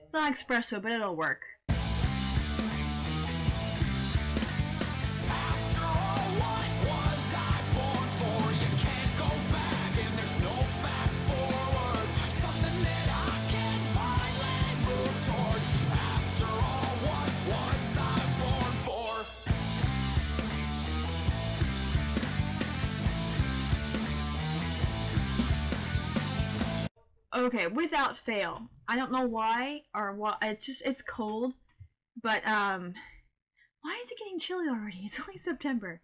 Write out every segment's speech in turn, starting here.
It's not espresso, but it'll work. Okay, without fail. I don't know why or what. It's cold, but why is it getting chilly already? It's only September.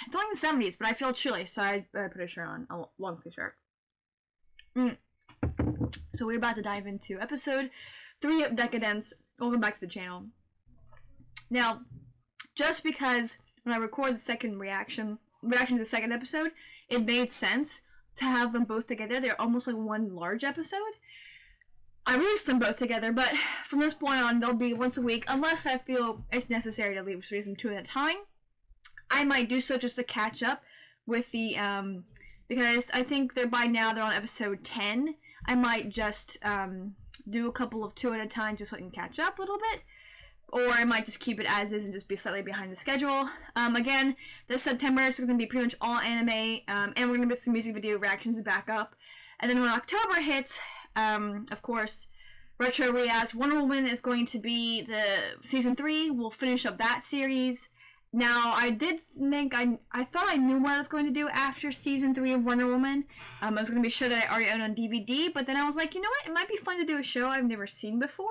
It's only the 70s, but I feel chilly, so I put a shirt on, a long sleeve shirt. So we're about to dive into episode 3 of Deca-Dence. Welcome back to the channel. Now, just because when I record the second reaction to the second episode, it made sense to have them both together. They're almost like one large episode. I released them both together, but from this point on, they'll be once a week, unless I feel it's necessary to release them 2 at a time. I might do so just to catch up with the, because I think they're on episode 10. I might just do a couple of 2 at a time just so I can catch up a little bit. Or I might just keep it as is and just be slightly behind the schedule. Again, this September it's going to be pretty much all anime, and we're going to get some music video reactions to back up. And then when October hits, of course, Retro React Wonder Woman is going to be the season 3. We'll finish up that series. Now, I did think, I thought I knew what I was going to do after season 3 of Wonder Woman. I was going to be sure that I already own on DVD, but then I was like, you know what, it might be fun to do a show I've never seen before.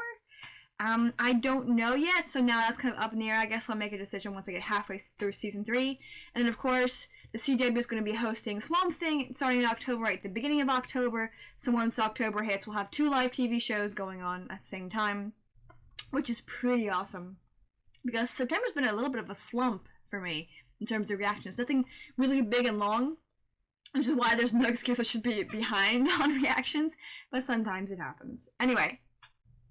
I don't know yet, so now that's kind of up in the air. I guess I'll make a decision once I get halfway through season 3. And then, of course, the CW is going to be hosting Swamp Thing starting in October, right at the beginning of October. So once October hits, we'll have 2 live TV shows going on at the same time, which is pretty awesome. Because September's been a little bit of a slump for me in terms of reactions. Nothing really big and long, which is why there's no excuse I should be behind on reactions, but sometimes it happens. Anyway.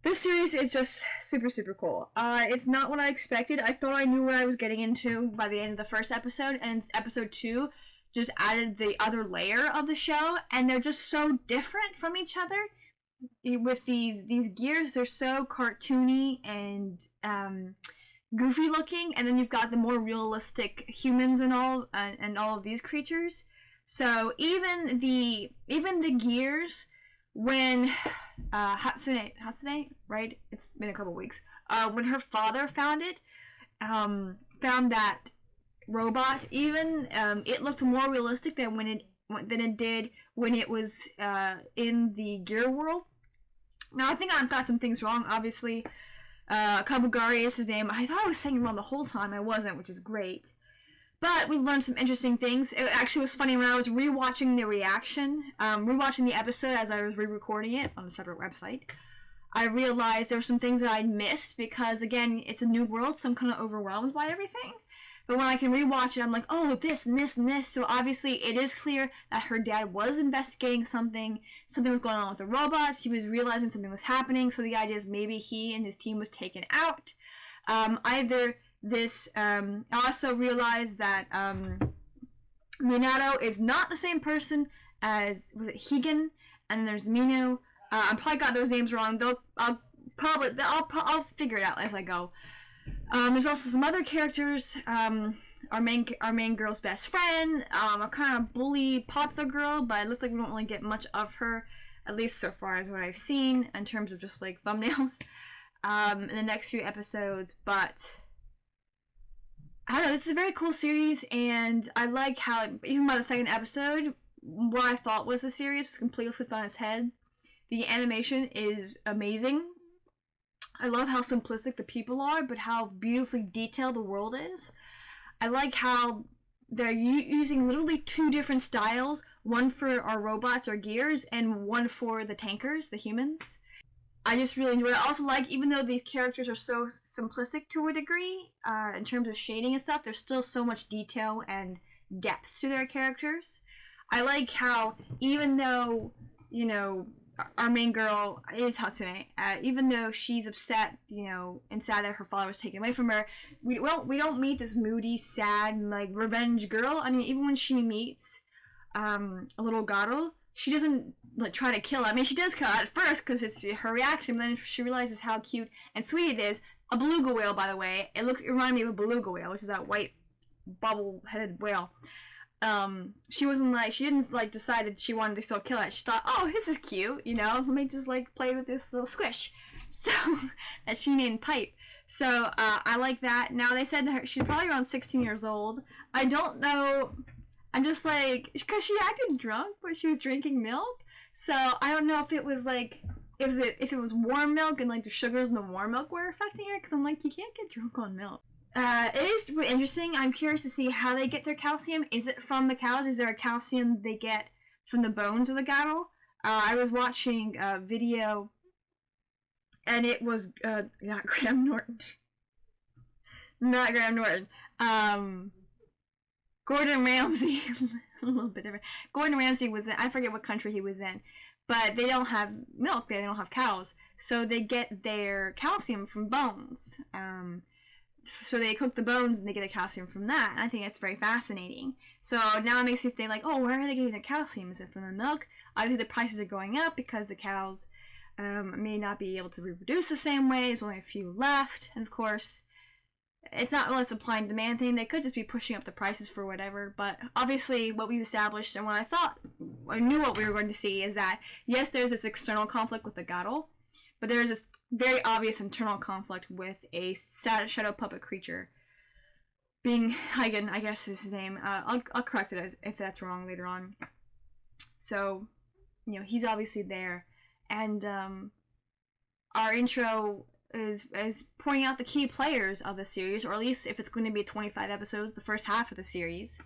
This series is just super, super cool. It's not what I expected. I thought I knew what I was getting into by the end of the first episode, and episode 2 just added the other layer of the show, and they're just so different from each other. With these gears, they're so cartoony and goofy looking, and then you've got the more realistic humans and all of these creatures. So even the gears, when Hatsune, right? It's been a couple weeks. When her father found found that robot, even it looked more realistic than it did when it was in the gear world. Now I think I've got some things wrong. Obviously, Kabugari is his name. I thought I was saying it wrong the whole time. I wasn't, which is great. But we've learned some interesting things. It actually was funny when I was rewatching the rewatching the episode as I was re-recording it on a separate website. I realized there were some things that I'd missed because, again, it's a new world, so I'm kind of overwhelmed by everything. But when I can rewatch it, I'm like, oh, this and this and this. So obviously, it is clear that her dad was investigating something. Something was going on with the robots. He was realizing something was happening. So the idea is maybe he and his team was taken out. I also realized that Minato is not the same person as, was it Higan? And there's Mino. I probably got those names wrong. I'll figure it out as I go. There's also some other characters. Our main girl's best friend. A kind of bully popular girl, but it looks like we don't really get much of her, at least so far as what I've seen in terms of just like thumbnails. In the next few episodes, but I don't know, this is a very cool series, and I like how, even by the second episode, what I thought was the series was completely flipped on its head. The animation is amazing. I love how simplistic the people are, but how beautifully detailed the world is. I like how they're using literally 2 different styles, one for our robots or gears, and one for the tankers, the humans. I just really enjoy it. I also like, even though these characters are so simplistic to a degree, in terms of shading and stuff, there's still so much detail and depth to their characters. I like how, even though, you know, our main girl is Hatsune, even though she's upset, you know, and sad that her father was taken away from her, we don't meet this moody, sad, like, revenge girl. I mean, even when she meets a little Garo, she doesn't like try to kill it. I mean, she does kill it at first because it's her reaction, but then she realizes how cute and sweet it is. A beluga whale, by the way. It reminded me of a beluga whale, which is that white bobble-headed whale. She didn't like decide she wanted to still kill it. She thought, oh, this is cute, you know, let me just like play with this little squish. So that she named Pipe. So I like that. Now they said she's probably around 16 years old. I don't know. I'm just like, because she acted drunk when she was drinking milk. So I don't know if it was like, if it was warm milk and like the sugars in the warm milk were affecting her. Because I'm like, you can't get drunk on milk. It is really interesting. I'm curious to see how they get their calcium. Is it from the cows? Is there a calcium they get from the bones of the cattle? I was watching a video, and it was not Graham Norton. Not Graham Norton. Gordon Ramsay. A little bit different. Gordon Ramsay was in, I forget what country he was in, but they don't have milk there. They don't have cows, so they get their calcium from bones. So they cook the bones and they get the calcium from that. I think that's very fascinating. So now it makes me think like, oh, where are they getting their calcium? Is it from the milk? Obviously the prices are going up because the cows may not be able to reproduce the same way. There's only a few left. And of course, it's not really a supply and demand thing. They could just be pushing up the prices for whatever. But obviously what we've established and what I knew what we were going to see is that, yes, there's this external conflict with the cattle, but there's this very obvious internal conflict with a shadow puppet creature being Hagen, I guess is his name. I'll correct it if that's wrong later on. So, you know, he's obviously there. And our intro is pointing out the key players of the series, or at least if it's going to be 25 episodes, the first half of the series.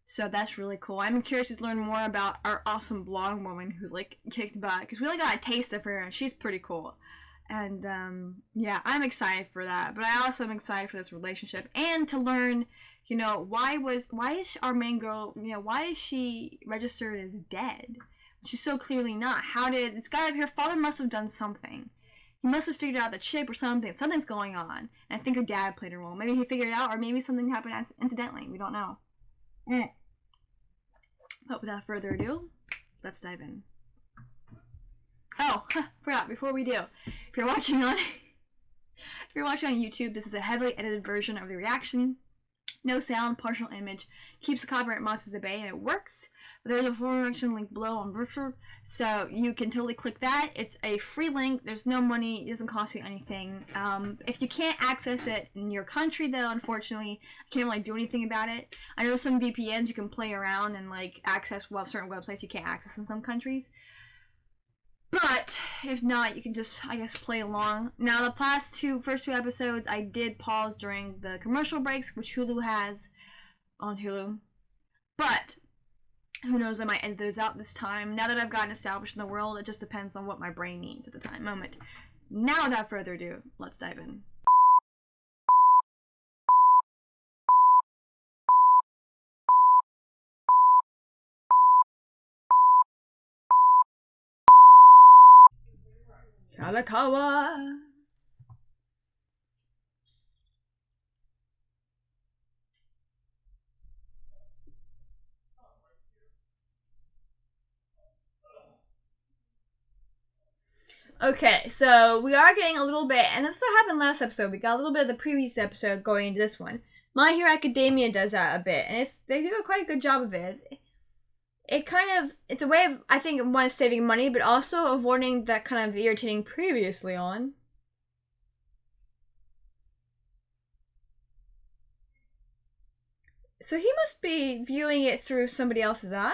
So that's really cool. I'm curious to learn more about our awesome blonde woman who like kicked butt, because we really got a taste of her and she's pretty cool. And yeah, I'm excited for that. But I also am excited for this relationship and to learn, you know, why is our main girl, you know, why is she registered as dead? She's so clearly not. This guy, her father must have done something. He must have figured out the chip or something. Something's going on. And I think her dad played a role. Maybe he figured it out, or maybe something happened incidentally. We don't know. But without further ado, let's dive in. Oh, forgot, before we do. If you're watching on YouTube, this is a heavily edited version of the reaction. No sound, partial image, keeps the copyright monsters at bay, and it works. But there's a full reaction link below on Virtual, so you can totally click that. It's a free link, there's no money, it doesn't cost you anything. If you can't access it in your country, though, unfortunately, I can't really do anything about it. I know some VPNs you can play around and like access certain websites you can't access in some countries. But if not, you can just, I guess, play along. Now, the first two episodes, I did pause during the commercial breaks, which Hulu has on Hulu. But who knows, I might edit those out this time. Now that I've gotten established in the world, it just depends on what my brain needs at the moment. Now, without further ado, let's dive in. Kalakawa. Okay, so we are getting a little bit, and this happened last episode. We got a little bit of the previous episode going into this one. My Hero Academia does that a bit, and they do a quite a good job of it. It's a way of, I think, one, saving money, but also avoiding that kind of irritating previously on. So he must be viewing it through somebody else's eyes?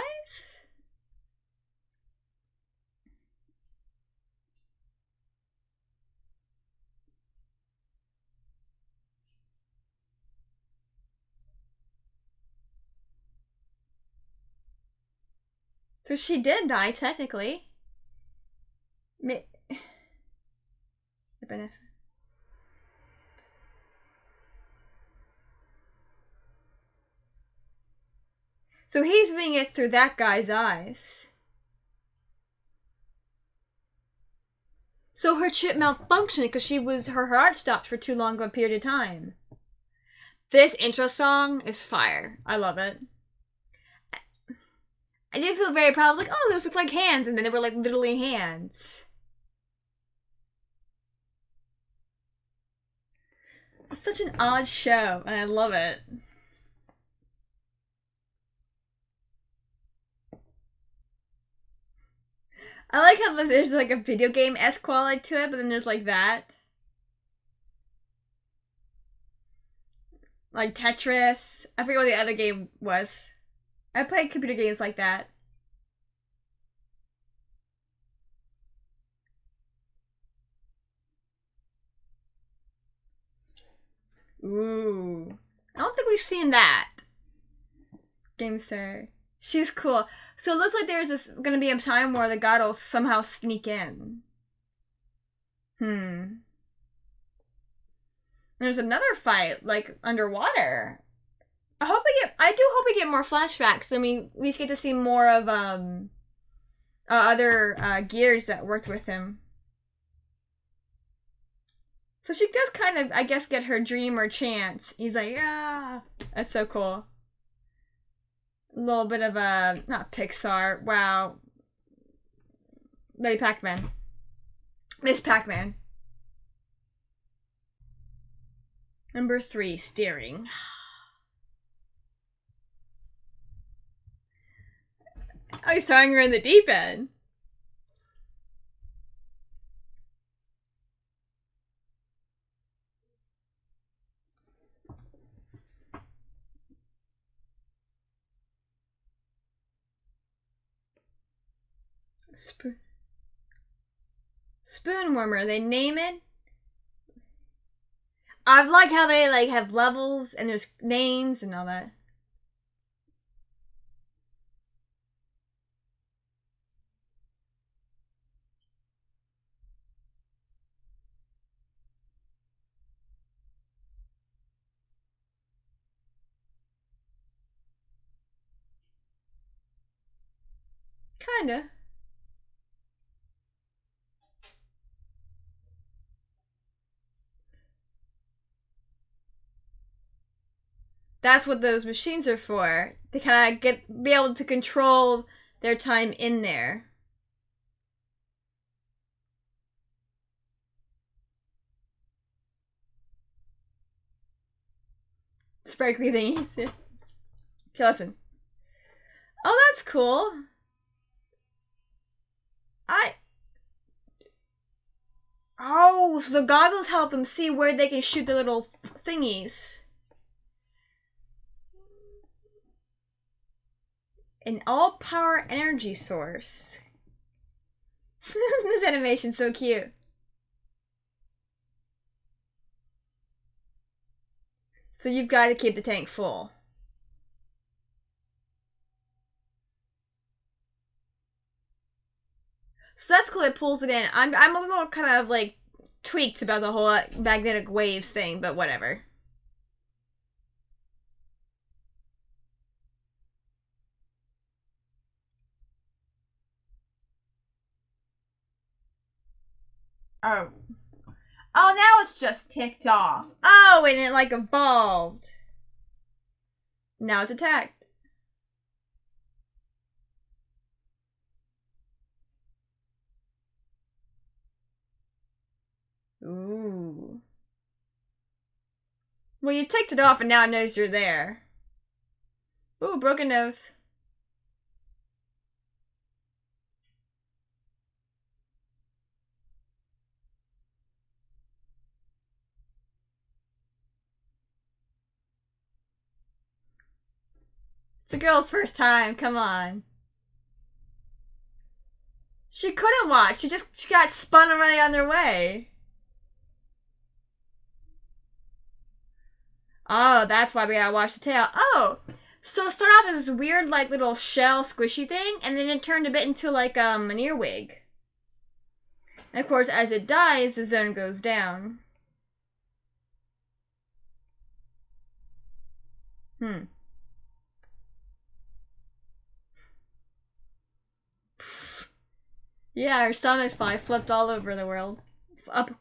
So she did die, technically. So he's viewing it through that guy's eyes. So her chip malfunctioned because her heart stopped for too long of a period of time. This intro song is fire. I love it. I did feel very proud. I was like, oh, those look like hands. And then they were like literally hands. It's such an odd show, and I love it. I like how there's like a video game-esque quality to it, but then there's like that. Like Tetris. I forget what the other game was. I played computer games like that. Ooh. I don't think we've seen that. Game Sir. She's cool. So it looks like there's gonna be a time where the god will somehow sneak in. There's another fight, like, underwater. I do hope we get more flashbacks. I mean, we get to see more of, other, gears that worked with him. So she does kind of, I guess, get her dream or chance. He's like, yeah. That's so cool. A little bit of a, not Pixar, wow. Maybe Pac-Man. Miss Pac-Man. Number 3, steering. Oh, he's throwing her in the deep end. Spoon warmer, they name it. I like how they like have levels and there's names and all that. Kinda. That's what those machines are for. They kind of be able to control their time in there. Sparkly thingies. Okay, listen. Oh, that's cool. Oh, so the goggles help them see where they can shoot the little thingies. An all-power energy source. This animation's so cute. So you've got to keep the tank full. So that's cool, it pulls it in. I'm a little kind of like tweaked about the whole magnetic waves thing, but whatever. Oh. Oh, now it's just ticked off. Oh, and it like evolved. Now it's attacked. Ooh. Well, you ticked it off and now it knows you're there. Ooh, broken nose. It's a girl's first time, come on. She couldn't watch, she got spun right on their way. Oh, that's why we gotta watch the tail. Oh, so it started off as this weird, like, little shell squishy thing, and then it turned a bit into, like, an earwig. And of course, as it dies, the zone goes down. Yeah, her stomach's probably flipped all over the world. Up.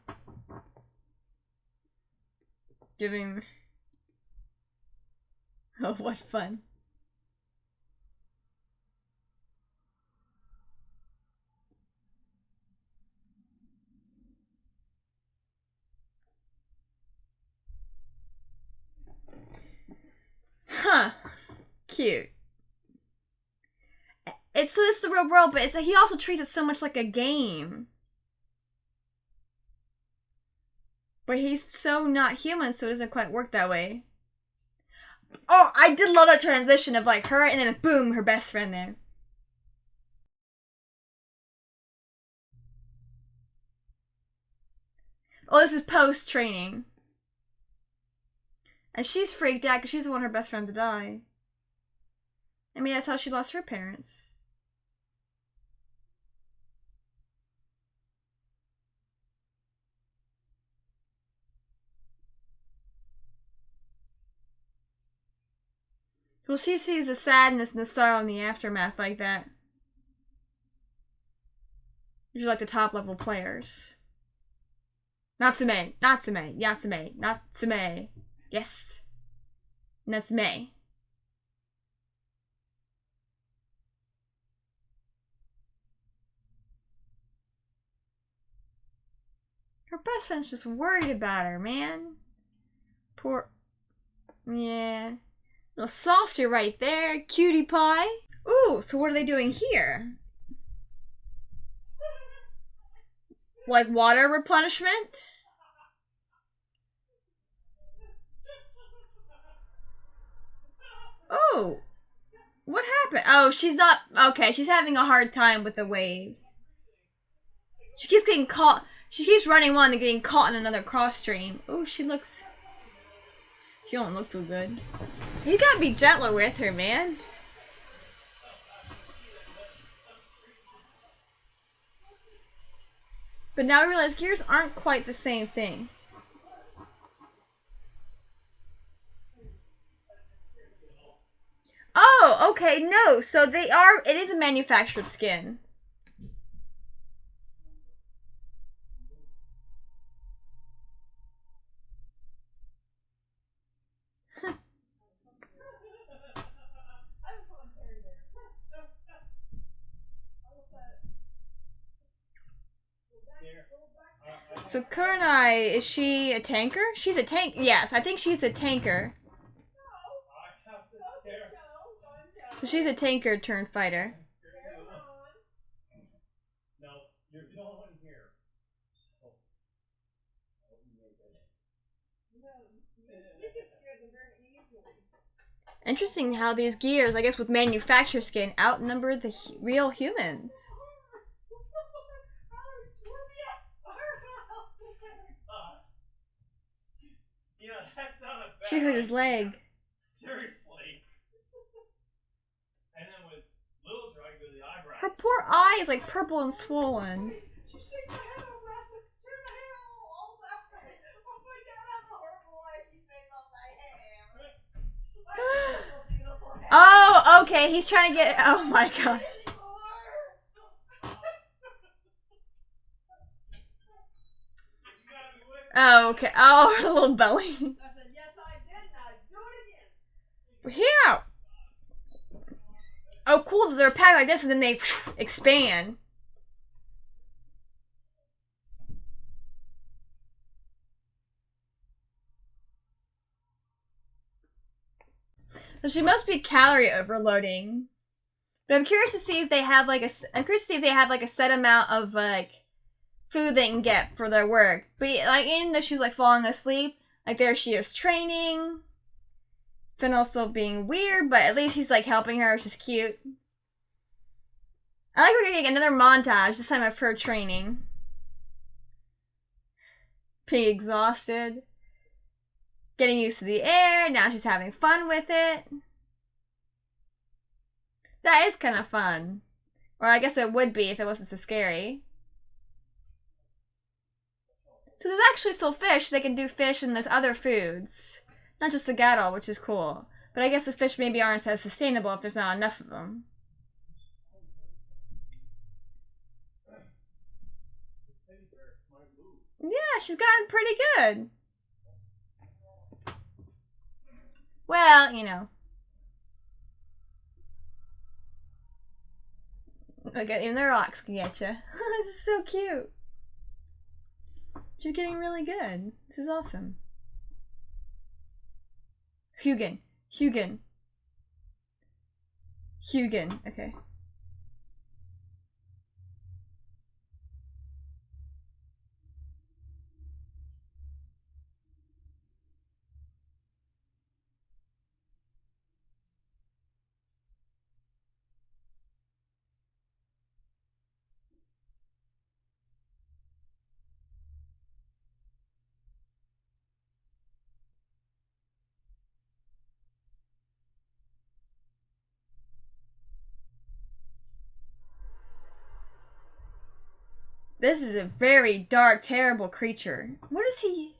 Giving... Oh, what fun. cute. It's the real world, but he also treats it so much like a game. But he's so not human, so it doesn't quite work that way. Oh, I did love that transition of like her and then boom, her best friend there. Oh, this is post-training. And she's freaked out because she's the one her best friend to die. I mean, that's how she lost her parents. Well, she sees the sadness and the sorrow in the aftermath like that. Usually like the top level players. Natsume, Natsume, Yatsume, Natsume. Yes. Natsume. Her best friend's just worried about her, man. Poor... Yeah. A little softy right there, cutie pie. Ooh, so what are they doing here? Like water replenishment? Oh, what happened? Oh, she's not, okay, she's having a hard time with the waves. She keeps getting caught, she keeps running one and getting caught in another cross stream. Oh, she don't look too good. You gotta be gentler with her, man. But now I realize gears aren't quite the same thing. Oh, okay, no. So they are, it is a manufactured skin. So Kurenai, is she a tanker? She's a tank. Yes, I think she's a tanker. So she's a tanker turned fighter. Interesting how these gears, I guess with manufactured skin, outnumber the real humans. She hurt his leg. Seriously. And then with little drag to the eyebrow. Her poor eye is like purple and swollen. She shakes her head all last night. Turn my hair all last night. Oh my god, I'm a horrible eye. She saved my hair. Oh, okay. He's trying to get. Oh my god. Oh, okay. Oh, her little belly. I said, yes, I did. Now do it again. Here. Oh, cool. They're packed like this and then they expand. So she must be calorie overloading. But I'm curious to see if they have like a set amount of like food they can get for their work. But like in though she was like falling asleep, like there she is training. Finn also being weird, but at least he's like helping her, which is cute. I like we're getting another montage, this time of her training. Being exhausted. Getting used to the air, now she's having fun with it. That is kind of fun. Or I guess it would be if it wasn't so scary. So there's actually still fish. They can do fish and there's other foods. Not just the garo, which is cool. But I guess the fish maybe aren't as sustainable if there's not enough of them. Yeah, she's gotten pretty good. Well, you know. Look at even the rocks can get you. This is so cute. She's getting really good. This is awesome. Hugin. Hugin. Okay. This is a very dark, terrible creature. What is he?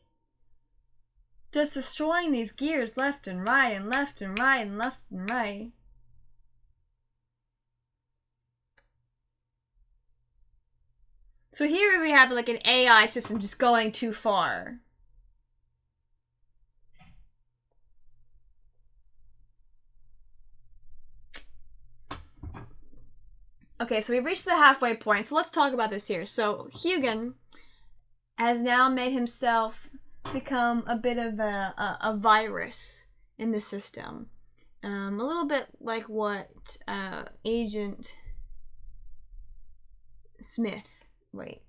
Just destroying these gears left and right and left and right and left and right. So here we have like an AI system just going too far. Okay, so we've reached the halfway point, so let's talk about this here. So Hugin has now made himself become a bit of a virus in the system. A little bit like what Agent Smith. Wait.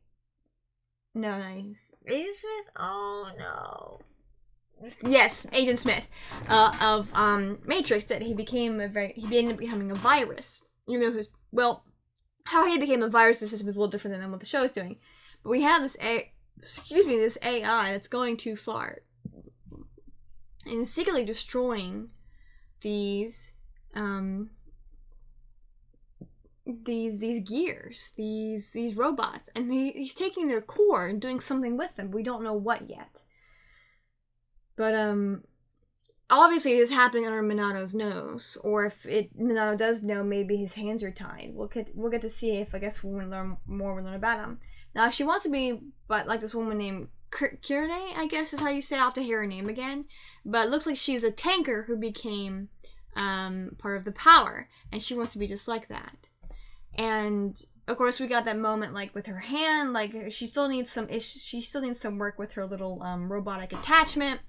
No, he's Agent Smith? Oh no. Yes, Agent Smith of Matrix did. He ended up becoming a virus. You know how he became a virus in the system is a little different than what the show is doing. But we have this this AI that's going too far and secretly destroying these gears, these robots, and he's taking their core and doing something with them. We don't know what yet. But obviously it is happening under Minato's nose, or if Minato does know, maybe his hands are tied. We'll get to see if, I guess, when we learn more, we learn about him. Now she wants to be, but like this woman named Kirne, I guess is how you say. I'll have to hear her name again. But it looks like she's a tanker who became part of the power, and she wants to be just like that. And of course, we got that moment like with her hand. Like she still needs some work with her little robotic attachment.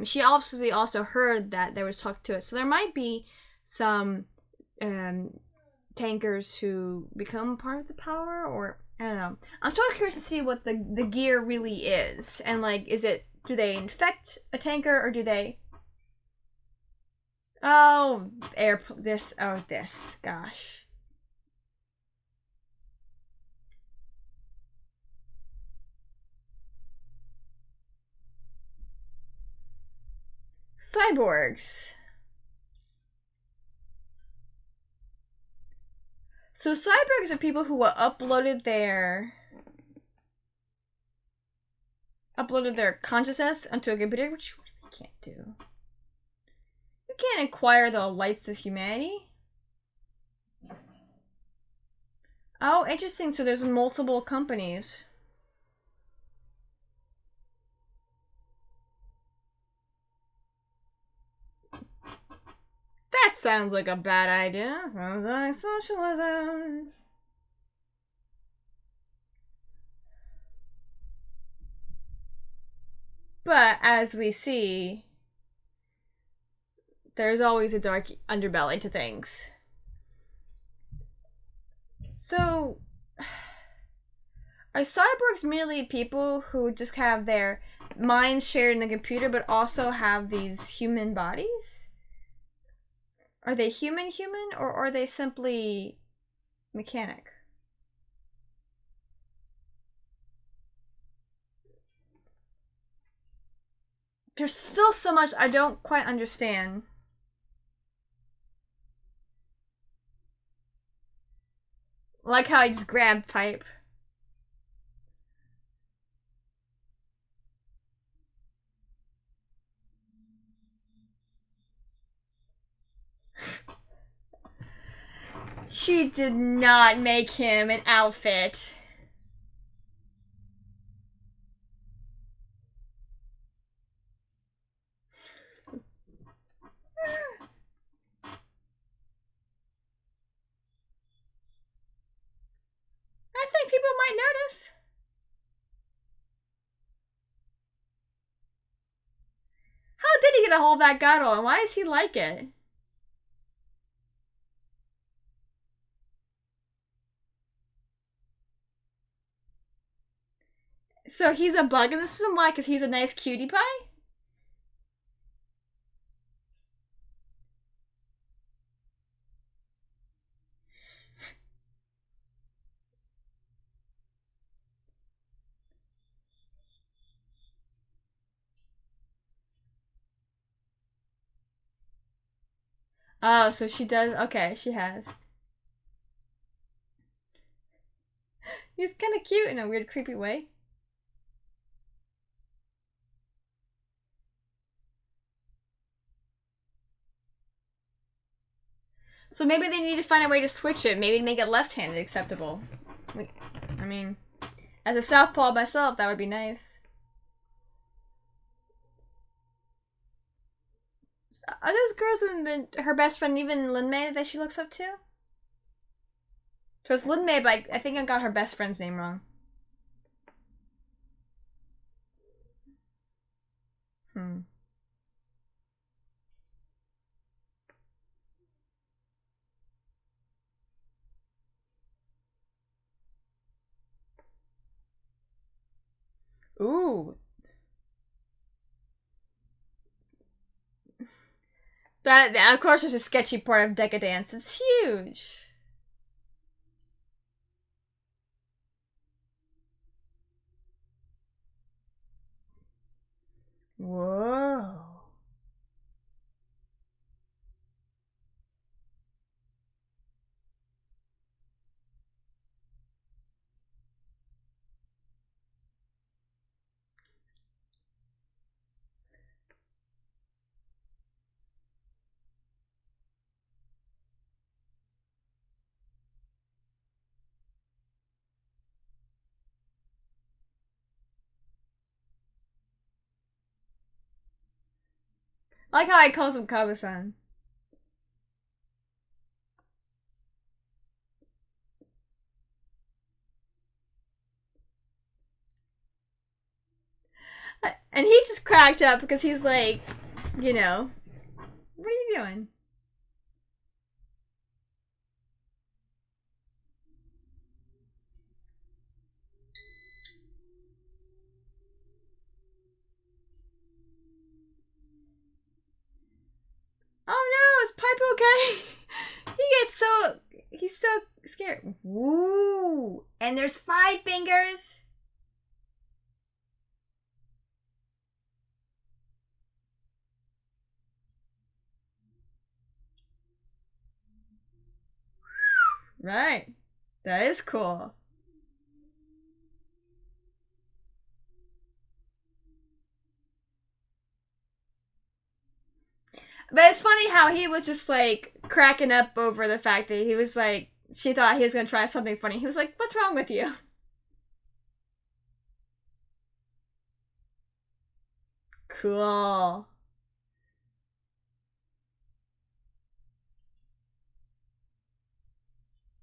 She obviously also heard that there was talk to it, so there might be some tankers who become part of the power, or I don't know. I'm sort of curious to see what the gear really is, and like, do they infect a tanker, or do they? Oh, this, gosh. Cyborgs. So cyborgs are people who uploaded their consciousness onto a computer, which you really can't do. You can't acquire the lights of humanity. Oh, interesting. So there's multiple companies. That sounds like a bad idea. Sounds like socialism. But as we see, there's always a dark underbelly to things. So, are cyborgs merely people who just have their minds shared in the computer but also have these human bodies? Are they human, or are they simply mechanic? There's still so much I don't quite understand. Like how I just grabbed pipe. She did not make him an outfit. I think people might notice. How did he get a hold of that girdle, and why does he like it? So he's a bug in the system? Why? Because he's a nice cutie pie? Oh, so she does. Okay, she has. He's kind of cute in a weird, creepy way. So maybe they need to find a way to switch it. Maybe make it left-handed acceptable. I mean, as a southpaw myself, that would be nice. Are those girls in her best friend even Lin Mei that she looks up to? So it's Lin Mei, but I think I got her best friend's name wrong. Ooh. That of course is a sketchy part of Deca-Dence. It's huge. Whoa. I like how I calls him Kaba-san. And he just cracked up because he's like, you know, what are you doing? Oh no, is Pipe okay? He's so scared. Woo! And there's 5 fingers. Right. That is cool. But it's funny how he was just like cracking up over the fact that he was like, she thought he was gonna try something funny. He was like, what's wrong with you? Cool.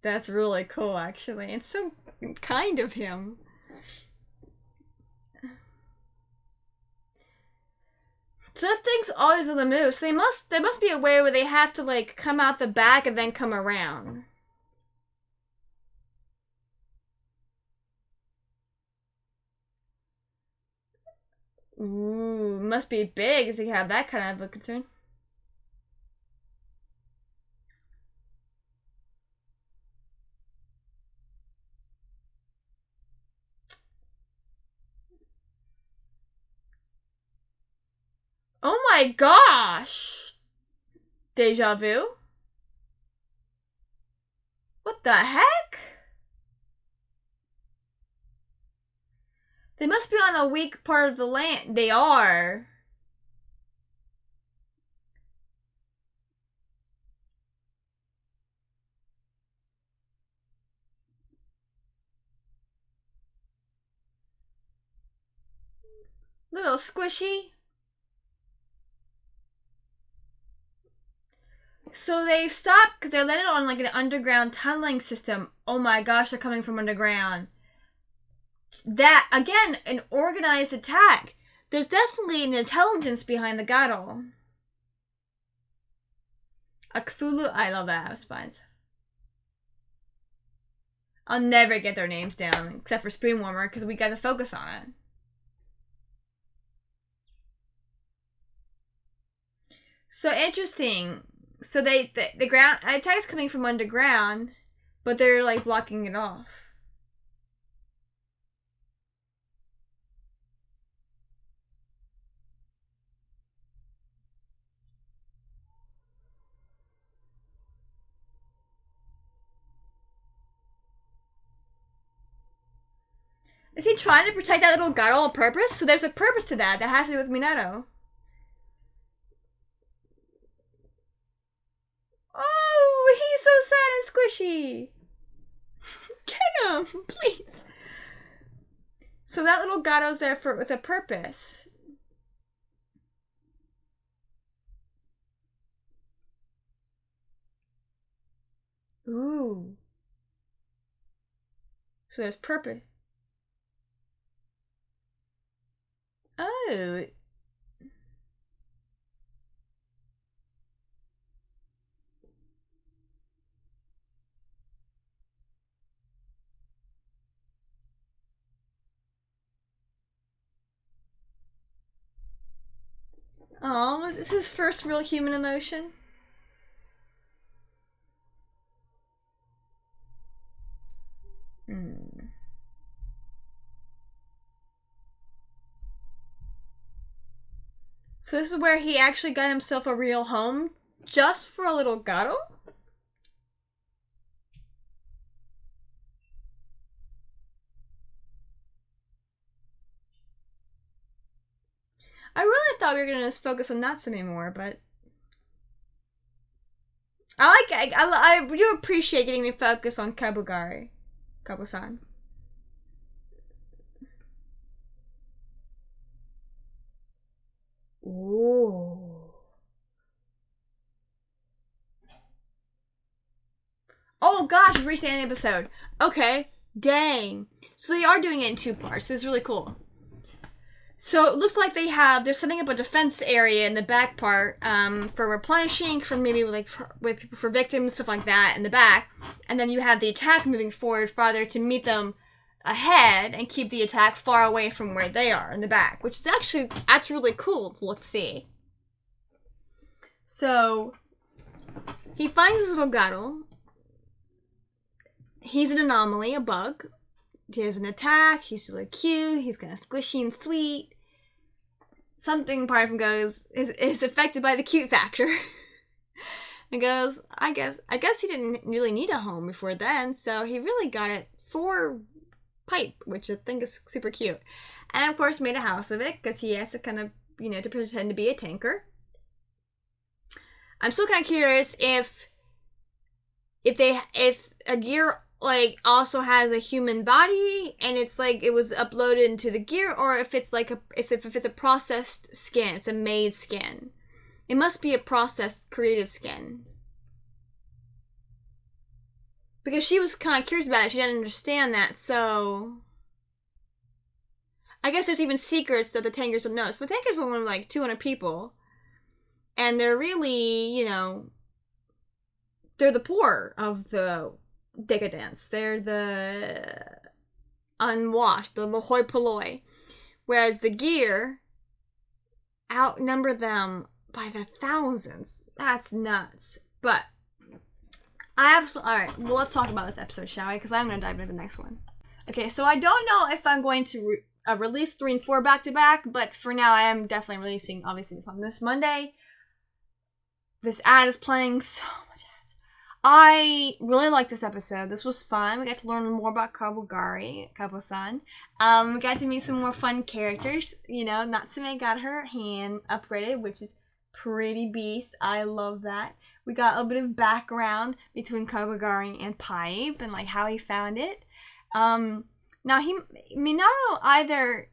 That's really cool, actually. It's so kind of him. So that thing's always on the move. So there must be a way where they have to like come out the back and then come around. Ooh, must be big if they have that kind of a concern. Oh my gosh! Deja vu? What the heck? They must be on a weak part of the land. They are. Little squishy. So they've stopped because they're landed on like an underground tunneling system. Oh my gosh, they're coming from underground. That, again, an organized attack. There's definitely an intelligence behind the battle. A Cthulhu, I love that, spines. I'll never get their names down, except for Spoon Warmer, because we got to focus on it. So interesting. So the ground attack's coming from underground, but they're like blocking it off. Is he trying to protect that little girl on purpose? So there's a purpose to that. That has to do with Minato. Oh, he's so sad and squishy. Get him, please. So that little Gato's there with a purpose. Ooh. So there's purpose. Oh. Oh, is this his first real human emotion? So this is where he actually got himself a real home just for a little Gato? I really thought we were gonna just focus on Natsume more, but I do appreciate getting to focus on Kabugari. Kabo-san. Ooh. Oh gosh, we've reached the end of the episode. Okay, dang. So they are doing it in 2 parts. This is really cool. So it looks like they're setting up a defense area in the back part for replenishing, for maybe like for victims, stuff like that in the back. And then you have the attack moving forward farther to meet them ahead and keep the attack far away from where they are in the back, which is actually, that's really cool to see. So he finds this little Gato. He's an anomaly, a bug. He has an attack, he's really cute, he's kind of squishy and sweet. Something part of him goes, is affected by the cute factor. And goes, I guess he didn't really need a home before then, so he really got it for Pipe, which I think is super cute. And of course made a house of it, because he has to kind of, to pretend to be a tanker. I'm still kind of curious if a gear like also has a human body and it's like it was uploaded into the gear, or if it's like if it's a processed skin, it's a made skin. It must be a processed creative skin, because she was kind of curious about it. She didn't understand that, so I guess there's even secrets that the tankers don't know. So the tankers are only like 200 people, and they're really, they're the poor of the Deca-Dence. They're the unwashed, the hoi polloi. Whereas the gear outnumber them by the thousands. That's nuts. But I absolutely... Alright, well, let's talk about this episode, shall we? Because I'm going to dive into the next one. Okay, so I don't know if I'm going to release 3 and 4 back to back, but for now I am definitely releasing, obviously, this on this Monday. This ad is playing so much ads. I really like this episode. This was fun. We got to learn more about Kabo-san. We got to meet some more fun characters. Natsume got her hand upgraded, which is pretty beast. I love that. We got a bit of background between Kabugari and Pipe and like how he found it. Now Minato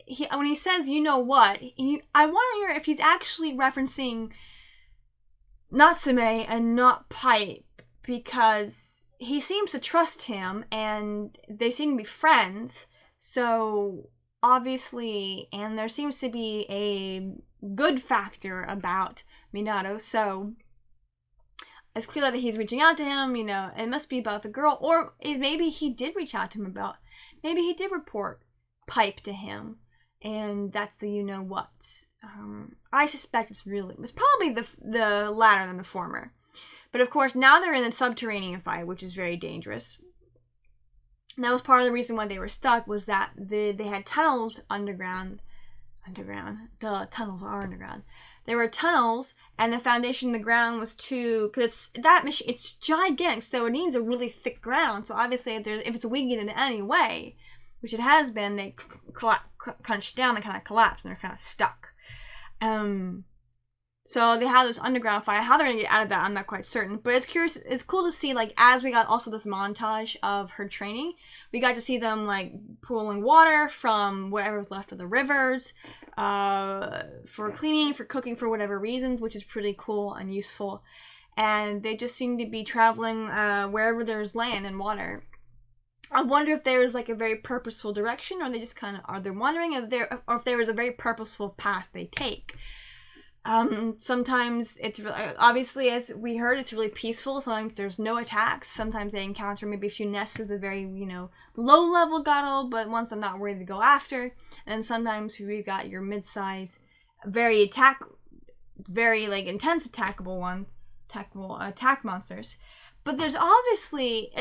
when he says you know what, I wonder if he's actually referencing Natsume and not Pipe, because he seems to trust him and they seem to be friends. So obviously, and there seems to be a good factor about Minato, so it's clear that he's reaching out to him, you know, it must be about the girl, or maybe he did reach out to him about, maybe he did report Pipe to him, and that's the you-know-what. I suspect it's probably the latter than the former. But of course, now they're in a subterranean fight, which is very dangerous. And that was part of the reason why they were stuck, was that they had tunnels underground. The tunnels are underground. There were tunnels, and the foundation in the ground was because it's gigantic, so it needs a really thick ground. So obviously, if it's weakened in any way, which it has been, they crunch down, they kind of collapse, and they're kind of stuck. So they have this underground fight. How they're gonna get out of that, I'm not quite certain. But it's cool to see, like, as we got also this montage of her training, we got to see them, like, pulling water from whatever's left of the rivers, for cleaning, for cooking, for whatever reasons, which is pretty cool and useful. And they just seem to be traveling wherever there's land and water. I wonder if there's, like, a very purposeful direction, or they just kind of are they wondering if there is a very purposeful path they take. Sometimes it's obviously, as we heard, it's really peaceful. Sometimes there's no attacks. Sometimes they encounter maybe a few nests of the very, you know, low level Guttle, but ones I'm not worried to go after. And sometimes we've got your mid-size, very like intense attackable ones, attack monsters. But there's obviously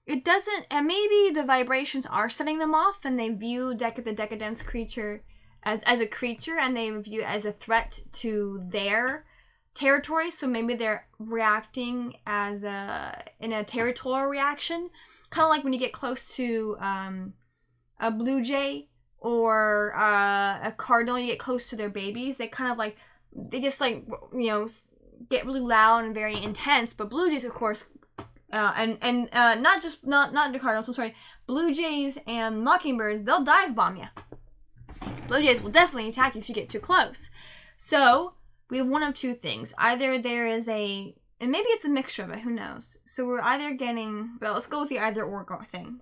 it doesn't, and maybe the vibrations are setting them off, and they view the Deca-Dence creature as a creature, and they view it as a threat to their territory. So maybe they're reacting in a territorial reaction, kind of like when you get close to a blue jay or a cardinal. You get close to their babies, they kind of like, they just, like, you know, get really loud and very intense. But blue jays, of course, and not the cardinals, I'm sorry, blue jays and mockingbirds, they'll dive bomb you. Blue jays will definitely attack you if you get too close. So we have one of two things. Either there is and maybe it's a mixture of it, who knows. So we're either getting, well, let's go with the either or thing.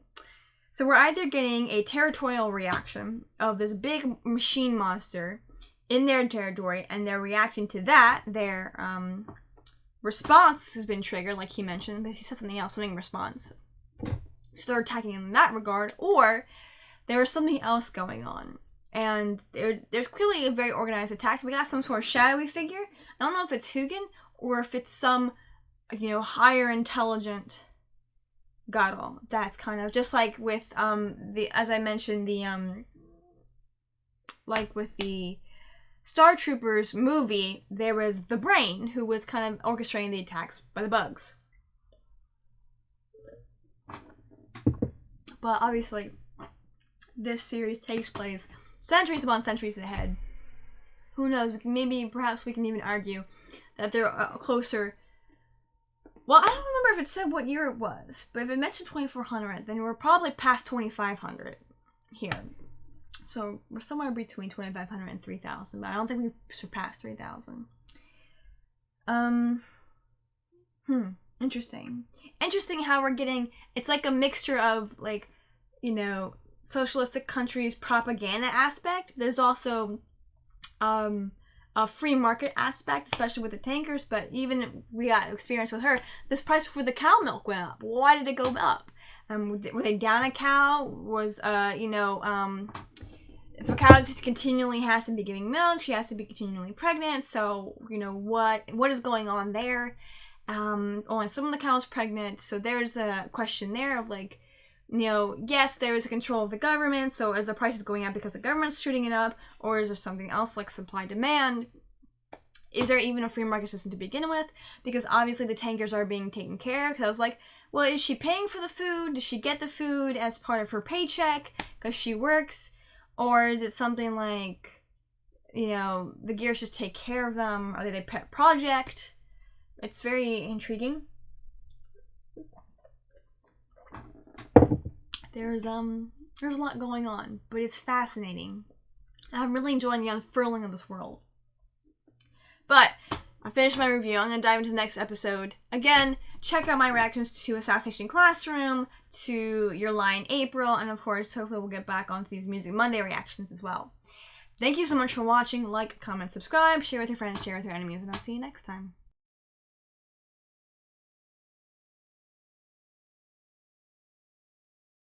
So we're either getting a territorial reaction of this big machine monster in their territory, and they're reacting to that. Their response has been triggered, like he mentioned, but he said something else, something response. So they're attacking in that regard, or there is something else going on. And there's clearly a very organized attack. We got some sort of shadowy figure. I don't know if it's Hugin or if it's some, you know, higher intelligent Guttle. That's kind of just like with as I mentioned, like with the Star Troopers movie, there was the Brain, who was kind of orchestrating the attacks by the bugs. But obviously, this series takes place centuries upon centuries ahead. Who knows? Perhaps we can even argue that they're closer. Well, I don't remember if it said what year it was, but if it mentioned 2400, then we're probably past 2500 here. So we're somewhere between 2500 and 3000, but I don't think we've surpassed 3000. Interesting. Interesting how we're getting, it's like a mixture of, like, you know, socialistic countries' propaganda aspect. There's also a free market aspect, especially with the tankers, but even we got experience with her. This price for the cow milk went up. Why did it go up? Were they down a cow? Was, you know, if a cow continually has to be giving milk, she has to be continually pregnant, so, you know, what is going on there? Only some of the cows pregnant, so there's a question there of, like, you know, yes, there is a control of the government, so is the prices going up because the government's shooting it up, or is there something else like supply demand? Is there even a free market system to begin with? Because obviously the tankers are being taken care of. Because I was like, well, is she paying for the food? Does she get the food as part of her paycheck because she works? Or is it something like, you know, the Gears just take care of them? Are they a pet project? It's very intriguing. There's a lot going on, but it's fascinating. I'm really enjoying the unfurling of this world. But I finished my review. I'm going to dive into the next episode. Again, check out my reactions to Assassination Classroom, to Your Lie in April, and of course, hopefully we'll get back onto these Music Monday reactions as well. Thank you so much for watching. Like, comment, subscribe, share with your friends, share with your enemies, and I'll see you next time.